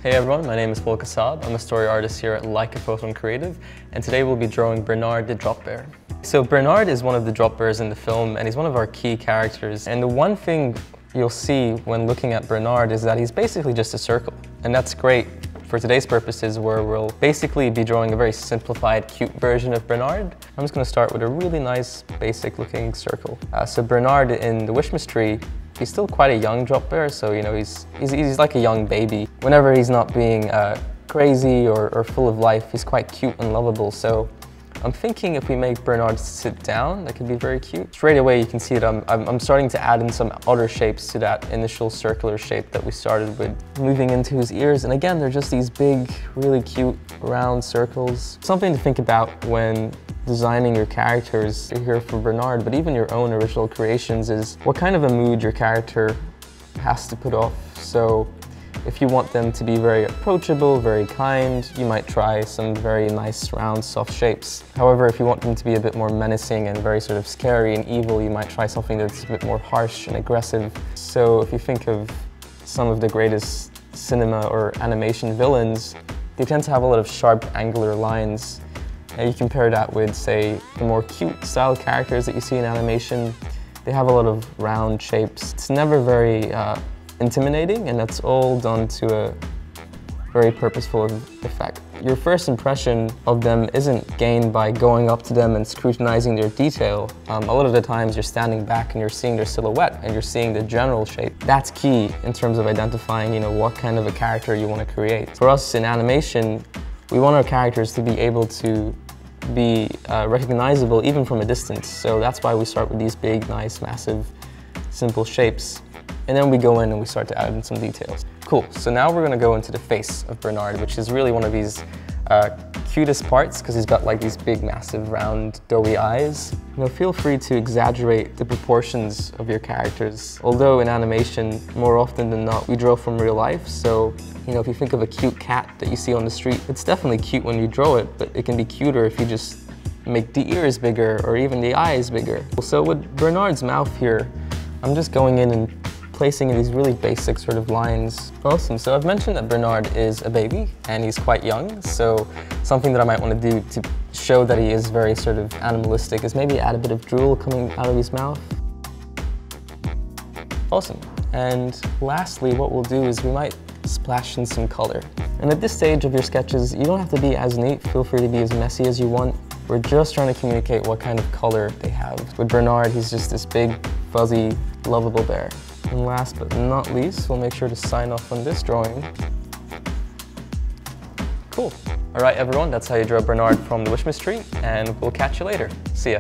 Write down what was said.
Hey everyone, my name is Paul Kassab. I'm a story artist here at Leica Photon Creative, and today we'll be drawing Bernard the Dropbear. So Bernard is one of the drop bears in the film, and he's one of our key characters. And the one thing you'll see when looking at Bernard is that he's basically just a circle. And that's great for today's purposes, where we'll basically be drawing a very simplified, cute version of Bernard. I'm just going to start with a really nice, basic looking circle. So Bernard in the Wishmas Tree, he's still quite a young drop bear, so you know he's like a young baby. Whenever he's not being crazy or full of life, he's quite cute and lovable. So I'm thinking if we make Bernard sit down, that could be very cute. Straight away you can see that I'm starting to add in some other shapes to that initial circular shape that we started with. Moving into his ears, and again they're just these big, really cute round circles. Something to think about when designing your characters here for Bernard, but even your own original creations, is what kind of a mood your character has to put off. So if you want them to be very approachable, very kind, you might try some very nice round soft shapes. However, if you want them to be a bit more menacing and very sort of scary and evil, you might try something that's a bit more harsh and aggressive. So if you think of some of the greatest cinema or animation villains, they tend to have a lot of sharp angular lines. And you compare that with, say, the more cute style characters that you see in animation. They have a lot of round shapes. It's never very intimidating, and that's all done to a very purposeful effect. Your first impression of them isn't gained by going up to them and scrutinizing their detail. A lot of the times you're standing back and you're seeing their silhouette and you're seeing the general shape. That's key in terms of identifying, you know, what kind of a character you want to create. For us in animation, we want our characters to be able to be recognizable even from a distance. So that's why we start with these big, nice, massive, simple shapes. And then we go in and we start to add in some details. Cool, so now we're gonna go into the face of Bernard, which is really one of these cutest parts, because he's got like these big, massive, round, doughy eyes. You know, feel free to exaggerate the proportions of your characters. Although in animation, more often than not, we draw from real life. So, you know, if you think of a cute cat that you see on the street, it's definitely cute when you draw it, but it can be cuter if you just make the ears bigger or even the eyes bigger. So with Bernard's mouth here, I'm just going in and placing in these really basic sort of lines. Awesome, so I've mentioned that Bernard is a baby and he's quite young, so something that I might want to do to show that he is very sort of animalistic is maybe add a bit of drool coming out of his mouth. Awesome, and lastly what we'll do is we might splash in some color. And at this stage of your sketches, you don't have to be as neat, feel free to be as messy as you want. We're just trying to communicate what kind of color they have. With Bernard, he's just this big, fuzzy, lovable bear. And last but not least, we'll make sure to sign off on this drawing. Cool. All right, everyone, that's how you draw Bernard from the Wishmas Tree, and we'll catch you later. See ya.